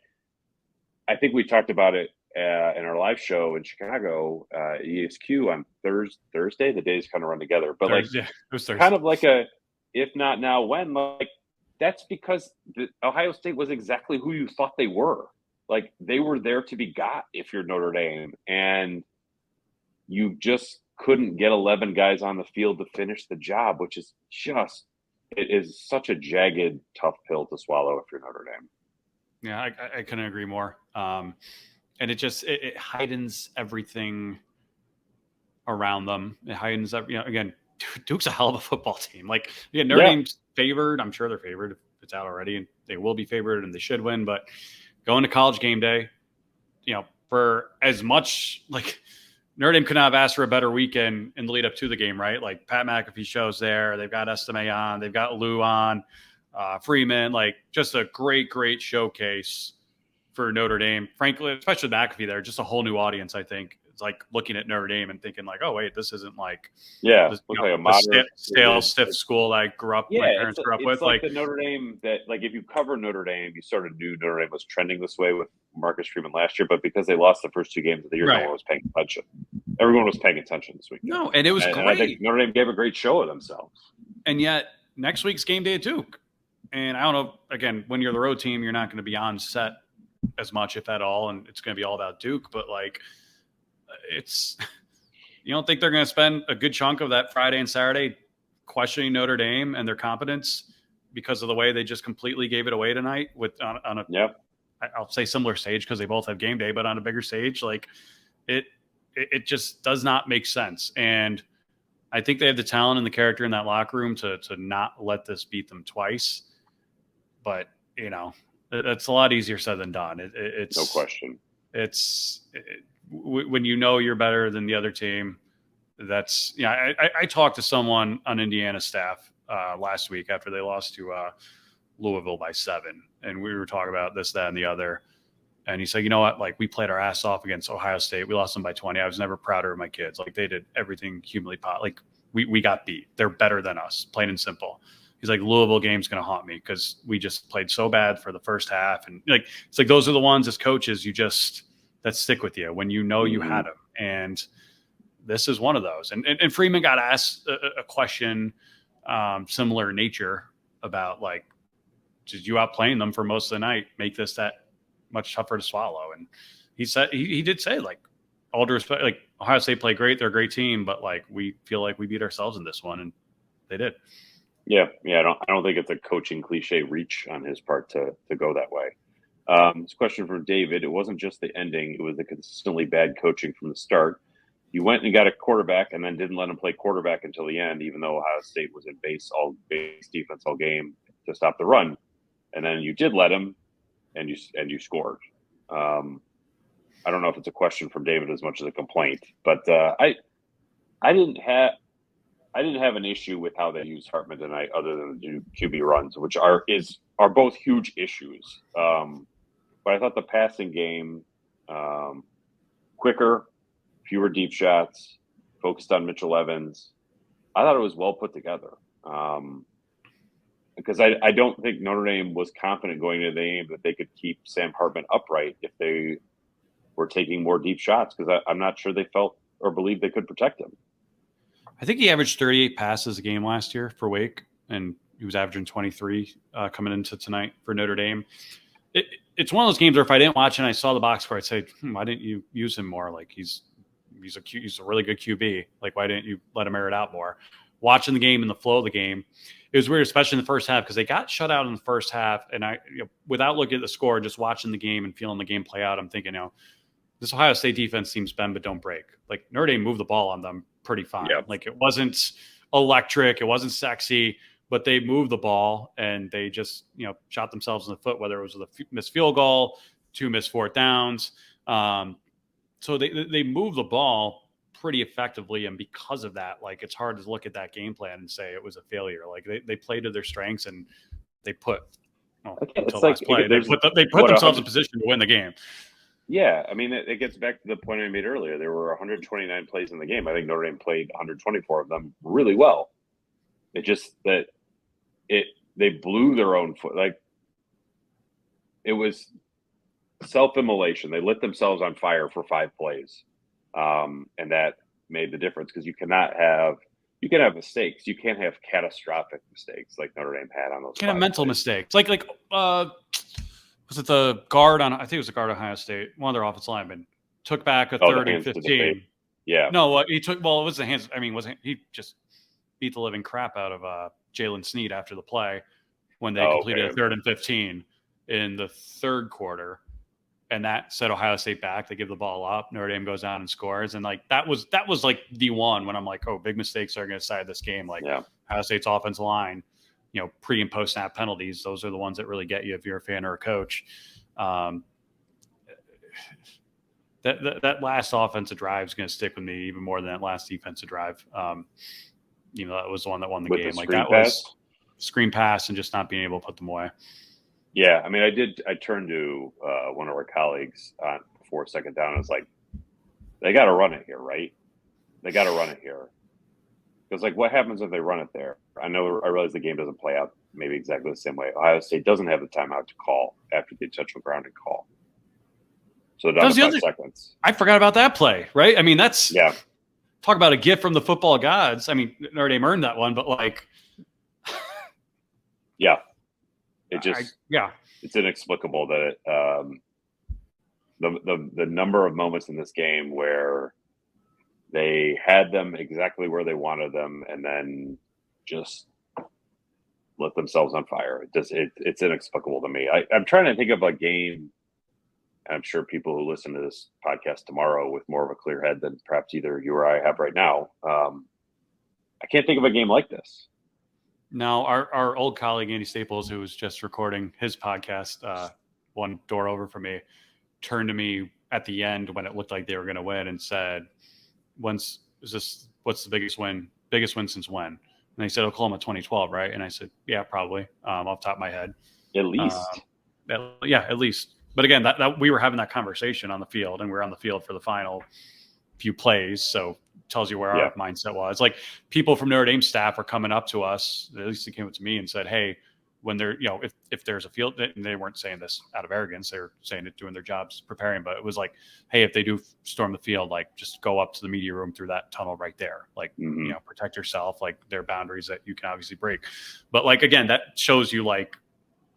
I think we talked about it in our live show in Chicago, ESQ on Thursday. The days kind of run together, but Thursday, it was Thursday. kind of like a if not now when. Like that's because Ohio State was exactly who you thought they were. Like they were there to be got if you're Notre Dame, and you just couldn't get 11 guys on the field to finish the job, which is it is such a jagged, tough pill to swallow if you're Notre Dame. Yeah, I couldn't agree more. And it heightens everything around them. It heightens up. Again, Duke's a hell of a football team. Like, Notre Dame's favored. I'm sure they're favored if it's out already, and they will be favored, and they should win. But going to College game day, for as much like Notre Dame could not have asked for a better weekend in the lead up to the game, right? Like Pat McAfee shows there. They've got Estime on. They've got Lou on. Freeman, like just a great showcase for Notre Dame. Frankly, especially McAfee there, just a whole new audience, I think. It's like looking at Notre Dame and thinking like, oh, wait, this isn't like this, like a modern, stale, stiff school that I grew up, my parents grew up with. It's like the Notre Dame that, like, if you cover Notre Dame, you sort of knew Notre Dame was trending this way with Marcus Freeman last year, but because they lost the first 2 games of the year, no one was paying attention. Everyone was paying attention this week. No, and it was great. And I think Notre Dame gave a great show of themselves. And yet, next week's game day at Duke. And I don't know, again, when you're the road team, you're not going to be on set as much, if at all, and it's going to be all about Duke. But, like, you don't think they're going to spend a good chunk of that Friday and Saturday questioning Notre Dame and their competence because of the way they just completely gave it away tonight on a I'll say similar stage because they both have game day, but on a bigger stage, like it just does not make sense. And I think they have the talent and the character in that locker room to not let this beat them twice. But, it's a lot easier said than done. It's no question. When you're better than the other team, that's I talked to someone on Indiana staff last week after they lost to Louisville by 7, and we were talking about this, that, and the other. And he said, you know what? Like, we played our ass off against Ohio State. We lost them by 20. I was never prouder of my kids. Like, they did everything humanly possible. Like, we got beat. They're better than us, plain and simple. He's like, Louisville game's going to haunt me because we just played so bad for the first half. And like, it's like those are the ones as coaches that stick with you when you had them. And this is one of those. And Freeman got asked a question similar in nature about, like, did you outplaying them for most of the night make this that much tougher to swallow? And he said he did say, like, all due respect, like, Ohio State played great. They're a great team, but, like, we feel like we beat ourselves in this one, and they did. Yeah. I don't think it's a coaching cliche reach on his part to go that way. This question from David. It wasn't just the ending; it was the consistently bad coaching from the start. You went and got a quarterback, and then didn't let him play quarterback until the end, even though Ohio State was in base defense all game to stop the run. And then you did let him, and you scored. I don't know if it's a question from David as much as a complaint, but I didn't have an issue with how they used Hartman tonight, other than the QB runs, which are both huge issues. But I thought the passing game, quicker, fewer deep shots, focused on Mitchell Evans. I thought it was well put together. Because I don't think Notre Dame was confident going into the game that they could keep Sam Hartman upright if they were taking more deep shots, because I'm not sure they felt or believed they could protect him. I think he averaged 38 passes a game last year for Wake, and he was averaging 23 coming into tonight for Notre Dame. It's one of those games where if I didn't watch and I saw the box score, I'd say, why didn't you use him more? Like, he's a really good QB. Like, why didn't you let him air it out more? Watching the game and the flow of the game, it was weird, especially in the first half, because they got shut out in the first half. And without looking at the score, just watching the game and feeling the game play out, I'm thinking, this Ohio State defense seems bend but don't break. Like, Notre Dame moved the ball on them pretty fine. Yep. Like, it wasn't electric, it wasn't sexy, but they moved the ball and they just, shot themselves in the foot, whether it was with a missed field goal, 2 missed 4th downs. So they moved the ball pretty effectively, and because of that, like, it's hard to look at that game plan and say it was a failure. Like, they played to their strengths, and they put themselves in position to win the game. Yeah, I mean, it gets back to the point I made earlier. There were 129 plays in the game. I think Notre Dame played 124 of them really well. It just that they blew their own foot. Like, it was self-immolation. They lit themselves on fire for 5 plays, and that made the difference because you can have mistakes. You can't have catastrophic mistakes like Notre Dame had on those. Can't have mental mistakes. Like was it the guard on? I think it was the guard on Ohio State. One of their offensive linemen took back a 3rd and 15. Yeah. No, he took. Well, it was the hands. I mean, wasn't he just beat the living crap out of Jalen Sneed after the play when they completed a 3rd and 15 in the 3rd quarter, and that set Ohio State back. They give the ball up. Notre Dame goes down and scores, and like that was like the one when I'm like, oh, big mistakes are going to decide this game. Like Ohio State's offensive line, pre and post snap penalties. Those are the ones that really get you if you're a fan or a coach. That last offensive drive is going to stick with me even more than that last defensive drive. That was the one that won the game. Like that was screen pass and just not being able to put them away. Yeah, I mean, I turned to one of our colleagues before 2nd down. And was like, they got to run it here, right? They got to run it here. Because like, what happens if they run it there? I realize the game doesn't play out maybe exactly the same way. Ohio State doesn't have the timeout to call after the intentional grounding call. So down to 5 seconds. I forgot about that play, right? I mean, that's talk about a gift from the football gods. I mean, Notre Dame earned that one, but like, it's inexplicable that the number of moments in this game where they had them exactly where they wanted them and then just lit themselves on fire. It's inexplicable to me. I'm trying to think of a game. I'm sure people who listen to this podcast tomorrow with more of a clear head than perhaps either you or I have right now. I can't think of a game like this. No, our old colleague, Andy Staples, who was just recording his podcast, one door over from me, turned to me at the end when it looked like they were going to win and said, what's the biggest win since when? And he said, Oklahoma 2012, right? And I said, yeah, probably, off the top of my head. At least. At least. But again, that we were having that conversation on the field, and we were on the field for the final few plays. So it tells you where our mindset was. Like people from Notre Dame staff are coming up to us, at least they came up to me and said, hey, when they're, if there's a field, and they weren't saying this out of arrogance, they were saying it doing their jobs, preparing, but it was like, hey, if they do storm the field, like just go up to the media room through that tunnel right there. Like, protect yourself. Like there are boundaries that you can obviously break. But like, again, that shows you like,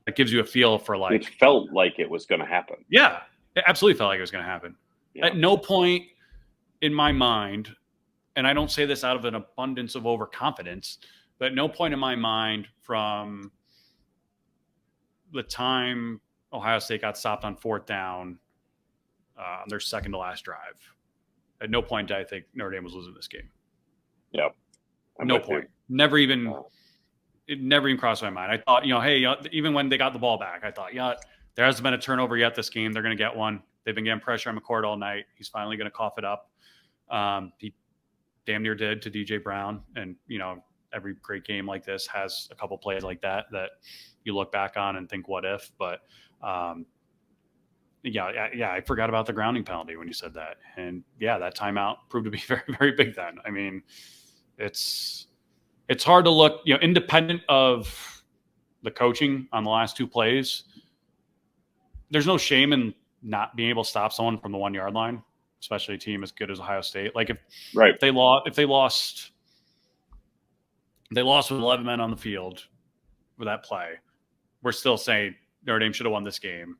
it gives you a feel for like. It felt like it was going to happen. Yeah, it absolutely felt like it was going to happen. Yeah. At no point in my mind, and I don't say this out of an abundance of overconfidence, but at no point in my mind from the time Ohio State got stopped on 4th down on their second to last drive, at no point did I think Notre Dame was losing this game. Yeah. No point. Never even. It never even crossed my mind. I thought, hey, even when they got the ball back, I thought, there hasn't been a turnover yet this game. They're going to get one. They've been getting pressure on McCord all night. He's finally going to cough it up. He damn near did to DJ Brown. And, every great game like this has a couple plays like that you look back on and think, what if? But, I forgot about the grounding penalty when you said that. And, that timeout proved to be very, very big then. I mean, it's hard to look, independent of the coaching on the last 2 plays. There's no shame in not being able to stop someone from the 1 yard line, especially a team as good as Ohio State. Like if they lost with 11 men on the field with that play, we're still saying Notre Dame should have won this game.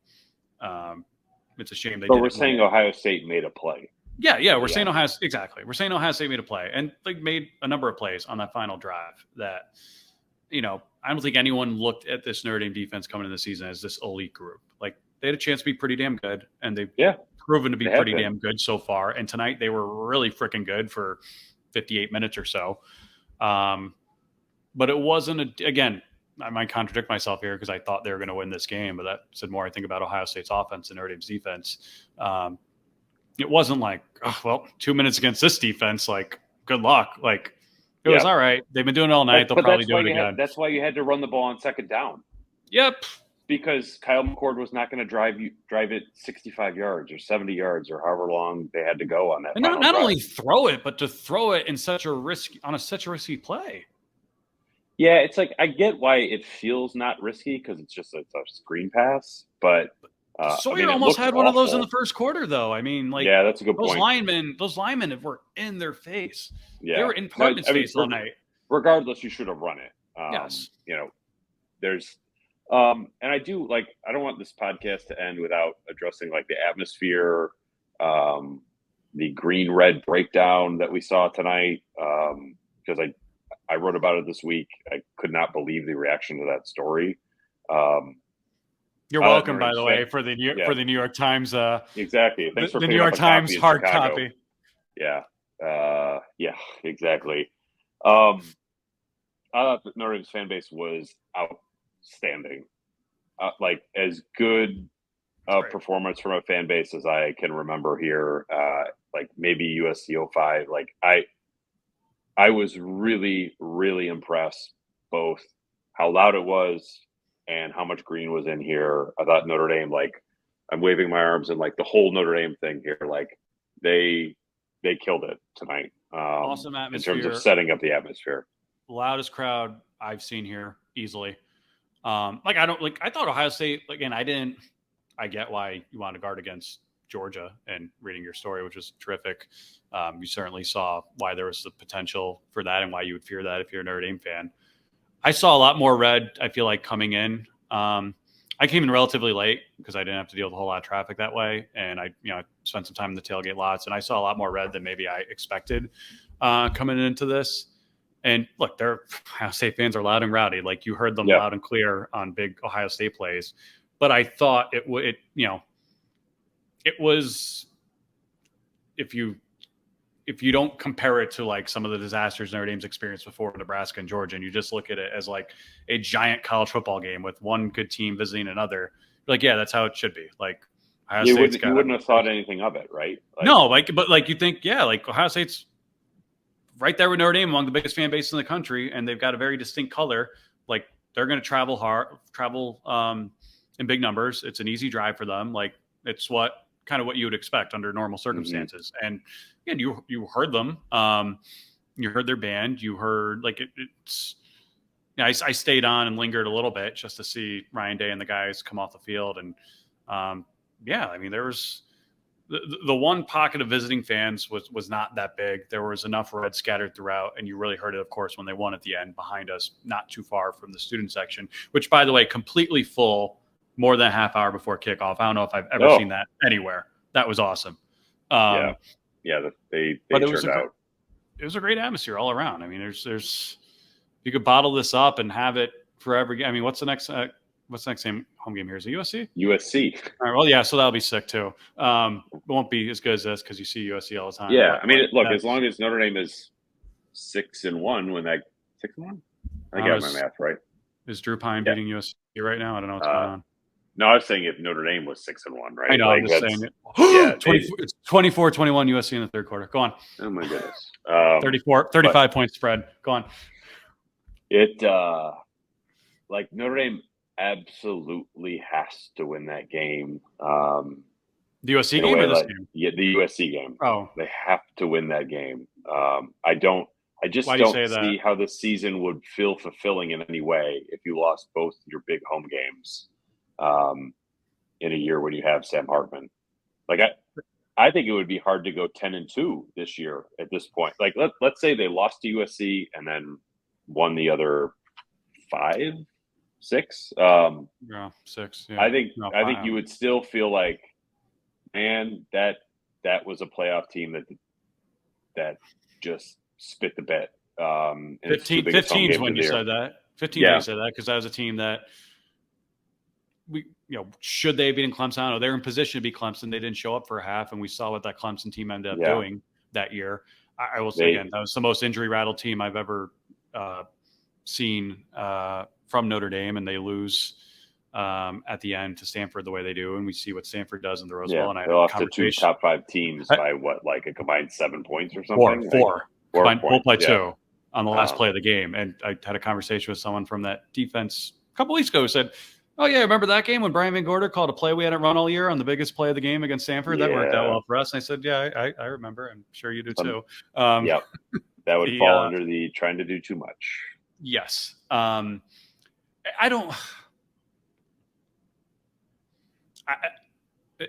It's a shame they didn't. But we're saying Ohio State made a play. Yeah, we're saying Ohio State made a play, and they made a number of plays on that final drive that, I don't think anyone looked at this Notre Dame defense coming into the season as this elite group. Like they had a chance to be pretty damn good, and they've proven to be pretty damn good so far. And tonight they were really freaking good for 58 minutes or so. But it wasn't again, I might contradict myself here because I thought they were going to win this game, but that said more I think about Ohio State's offense and Notre Dame's defense. It wasn't like, 2 minutes against this defense, like, good luck. Like, it was all right. They've been doing it all night. They'll probably do it again. That's why you had to run the ball on 2nd down. Yep. Because Kyle McCord was not going to drive it 65 yards or 70 yards or however long they had to go on that. And not only throw it, but to throw it in such a risky play. Yeah, it's like I get why it feels not risky because it's a screen pass, but Sawyer almost had one of those in the first quarter, though. I mean, like, yeah, that's a good those point. Those linemen were in their face. Yeah. They were in Partman's face all night. Regardless, you should have run it. Yes. There's, and I don't want this podcast to end without addressing like the atmosphere, the green-red breakdown that we saw tonight. Because I wrote about it this week. I could not believe the reaction to that story. You're welcome, by the way, for the New York Times. Exactly. Thanks for the New York Times hard copy. Yeah. Yeah. Exactly. I thought that Notre Dame's fan base was outstanding. Like as good a performance from a fan base as I can remember here. Like maybe USC 05. Like I was really, really impressed both how loud it was and how much green was in here. I thought Notre Dame, like, I'm waving my arms and like the whole Notre Dame thing here, like they killed it tonight. Awesome atmosphere in terms of setting up the atmosphere. Loudest crowd I've seen here easily. I thought Ohio State, again, I get why you want to guard against Georgia and reading your story, which was terrific. You certainly saw why there was the potential for that and why you would fear that if you're a Notre Dame fan. I saw a lot more red, I feel like, coming in. I came in relatively late because I didn't have to deal with a whole lot of traffic that way. And I spent some time in the tailgate lots, and I saw a lot more red than maybe I expected coming into this. And look, Ohio State fans are loud and rowdy. Like you heard them loud and clear on big Ohio State plays. But I thought it was, if you don't compare it to like some of the disasters Notre Dame's experienced before, Nebraska and Georgia, and you just look at it as like a giant college football game with one good team visiting another, like, yeah, that's how it should be. Like Ohio you wouldn't have thought anything of it, right? No, but you think, yeah, like Ohio State's right there with Notre Dame, among the biggest fan bases in the country, and they've got a very distinct color. Like they're going to travel in big numbers. It's an easy drive for them. Like it's kind of what you would expect under normal circumstances. Mm-hmm. And again, you heard them. You heard their band. You heard like it's. Yeah, I stayed on and lingered a little bit just to see Ryan Day and the guys come off the field, and I mean there was. The one pocket of visiting fans was not that big. There was enough red scattered throughout, and you really heard it, of course, when they won at the end behind us, not too far from the student section, which, by the way, completely full more than a half hour before kickoff. I don't know if I've ever seen that anywhere. That was awesome. They turned out. It was a great atmosphere all around. I mean, there's you could bottle this up and have it forever. I mean, what's the next home game here? Is it USC? USC. All right. Well, yeah. So that'll be sick too. It won't be as good as this because you see USC all the time. Yeah. I mean, as long as Notre Dame is 6-1, when that 6-1, I got my math right. Is Drew Pine beating USC right now? I don't know what's going on. No, I was saying if Notre Dame was 6-1, right? I know. I'm just saying it. It's 24-21 USC in the third quarter. Go on. Oh my goodness. 35 point spread. Go on. Like Notre Dame absolutely has to win that game. The USC game or this game? Yeah, the USC game. Oh, they have to win that game. I just don't see how the season would feel fulfilling in any way if you lost both your big home games in a year when you have Sam Hartman. Like I think it would be hard to go 10-2 this year at this point. Like let's say they lost to USC and then won the other 5, 6. 6. Yeah. I think you would still feel like, man, that was a playoff team that just spit the bit. 15 is when you said that. 15 when you said that because that was a team that should they have beaten Clemson? Or they were in position to beat Clemson. They didn't show up for a half, and we saw what that Clemson team ended up doing that year. I will say again, that was the most injury-rattled team I've ever seen from Notre Dame, and they lose at the end to Stanford the way they do, and we see what Stanford does in the Rose Bowl. And I lost to 2 top 5 teams by like a combined 7 points or something. 4 combined. We'll play 2 on the last play of the game, and I had a conversation with someone from that defense a couple weeks ago who said, "Oh yeah, remember that game when Brian Van Gorder called a play we hadn't run all year on the biggest play of the game against Stanford? That worked out well for us." And I said, "Yeah, I remember. I'm sure you do too." That would fall under the trying to do too much. Yes.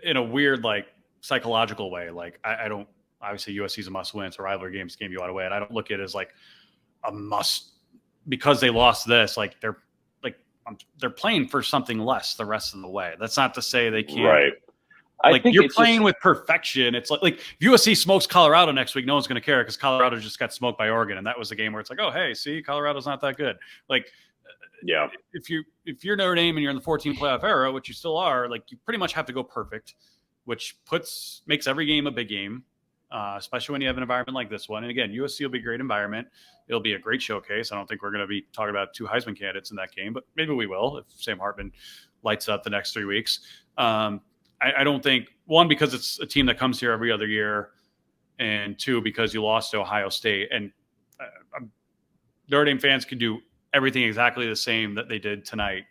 in a weird, like, psychological way. Like, I don't, obviously USC's a must win. It's a rivalry game. It's a game you want to win. I don't look at it as like a must because they lost this. Like, they're playing for something less the rest of the way. That's not to say they can't. Right. I think you're playing with perfection. It's like if USC smokes Colorado next week, no one's going to care because Colorado just got smoked by Oregon, and that was the game where it's like, oh, hey, see, Colorado's not that good. Like, yeah, if you're Notre Dame and you're in the 14 playoff era, which you still are, like, you pretty much have to go perfect, which makes every game a big game, especially when you have an environment like this one. And again, USC will be a great environment. It'll be a great showcase. I don't think we're going to be talking about 2 Heisman candidates in that game, but maybe we will if Sam Hartman lights up the next 3 weeks. I don't think, one, because it's a team that comes here every other year, and 2, because you lost to Ohio State. And Notre Dame fans can do everything exactly the same that they did tonight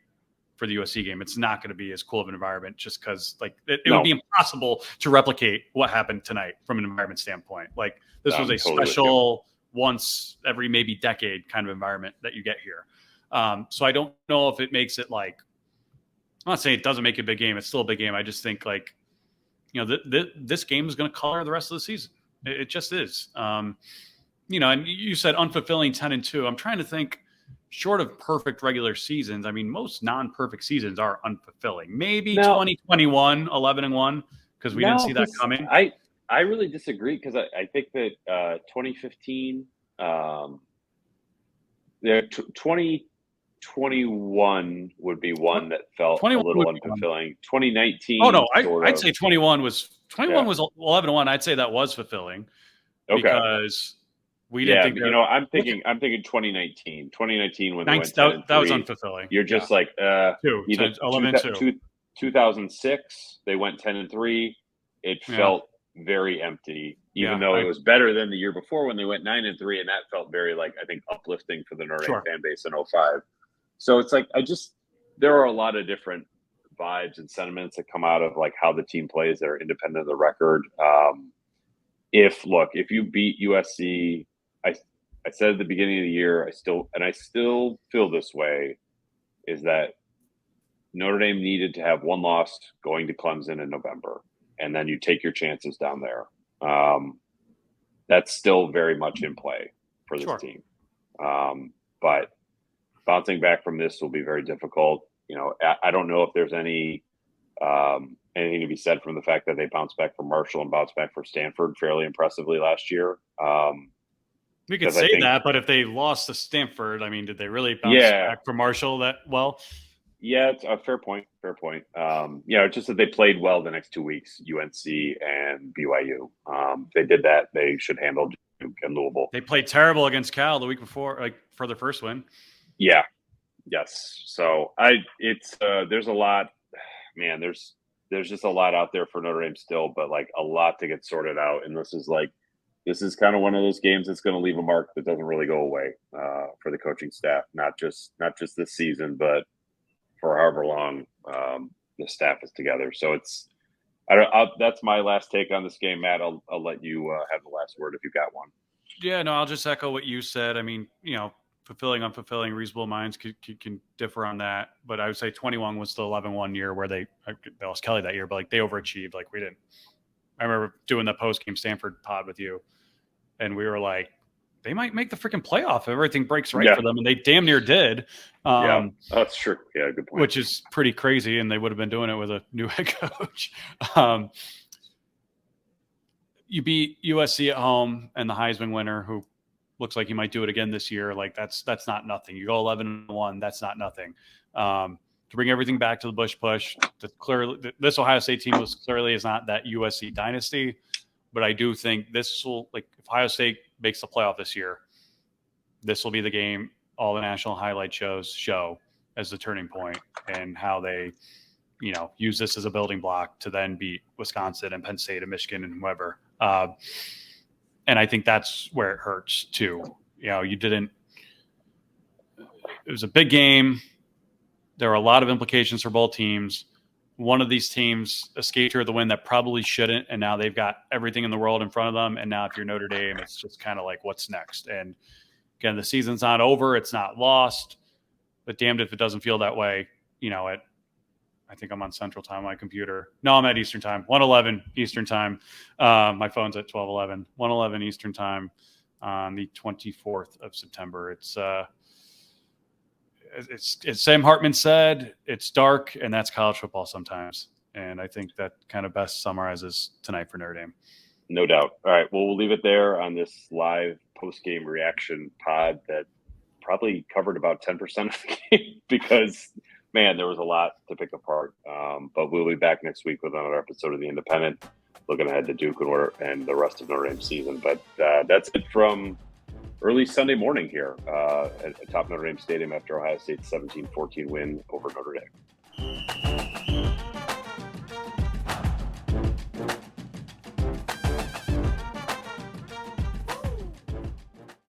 for the USC game. It's not going to be as cool of an environment just because, like, it would be impossible to replicate what happened tonight from an environment standpoint. Like, this was a totally special, once every maybe decade kind of environment that you get here. So I don't know if it makes it, like, I'm not saying it doesn't make it a big game. It's still a big game. I just think, like, this game is going to color the rest of the season. It just is. And you said unfulfilling 10-2. I'm trying to think, short of perfect regular seasons, I mean, most non-perfect seasons are unfulfilling. Maybe 2021, 11-1, because we didn't see that coming. I really disagree because I think that 2015, 2021 would be one that felt a little unfulfilling. 2019. Oh no, I'd say 21 was 11-1. I'd say that was fulfilling because we didn't think. I'm thinking 2019. 2019 when they went 10-3, that was unfulfilling. You're just like 11-2. 2006 they went 10-3. It felt very empty, even though it was better than the year before when they went 9-3, and that felt very, like, I think, uplifting for the Notre Dame fan base in 2005. So it's like there are a lot of different vibes and sentiments that come out of, like, how the team plays that are independent of the record. If you beat USC, I said at the beginning of the year, I still feel this way, is that Notre Dame needed to have one loss going to Clemson in November, and then you take your chances down there. That's still very much in play for this team. But bouncing back from this will be very difficult. I don't know if there's anything to be said from the fact that they bounced back from Marshall and bounced back from Stanford fairly impressively last year. We could say that, but if they lost to Stanford, I mean, did they really bounce back from Marshall that well? Yeah, it's a fair point. It's just that they played well the next 2 weeks, UNC and BYU. They did that. They should handle Duke and Louisville. They played terrible against Cal the week before, like, for the first win. Yeah. Yes. So there's a lot, man, there's just a lot out there for Notre Dame still, but, like, a lot to get sorted out. And this is kind of one of those games that's going to leave a mark that doesn't really go away for the coaching staff, not just this season, but for however long the staff is together. So that's my last take on this game, Matt. I'll let you have the last word if you got one. Yeah, no, I'll just echo what you said. I mean, fulfilling, unfulfilling, reasonable minds can differ on that. But I would say 21 was the 11-1 year where they lost Kelly that year, but, like, they overachieved. Like, we didn't. I remember doing the post-game Stanford pod with you, and we were like, they might make the freaking playoff if everything breaks right for them, and they damn near did. That's true. Yeah, good point. Which is pretty crazy, and they would have been doing it with a new head coach. You beat USC at home and the Heisman winner, who looks like he might do it again this year. Like, that's not nothing. You go 11-1, that's not nothing. To bring everything back to the Bush push, this Ohio State team is not that USC dynasty, but I do think this will, like, if Ohio State makes the playoff this year, this will be the game all the national highlight shows show as the turning point, and how they, use this as a building block to then beat Wisconsin and Penn State and Michigan and whoever. And I think that's where it hurts too. It was a big game. There were a lot of implications for both teams. One of these teams escaped here with the win that probably shouldn't, and now they've got everything in the world in front of them. And now if you're Notre Dame, it's just kind of like, what's next? And again, the season's not over. It's not lost. But damned if it doesn't feel that way, I think I'm on Central Time on my computer. No, I'm at Eastern Time. 1:11 Eastern Time. My phone's at 12:11. 1:11 Eastern Time on the 24th of September. It's Sam Hartman said, it's dark, and that's college football sometimes. And I think that kind of best summarizes tonight for Notre Dame. No doubt. All right. Well, we'll leave it there on this live post-game reaction pod that probably covered about 10% of the game because, man, there was a lot to pick apart. But we'll be back next week with another episode of The Independent, looking ahead to Duke and the rest of Notre Dame season. But that's it from early Sunday morning here at Top Notre Dame Stadium after Ohio State's 17-14 win over Notre Dame.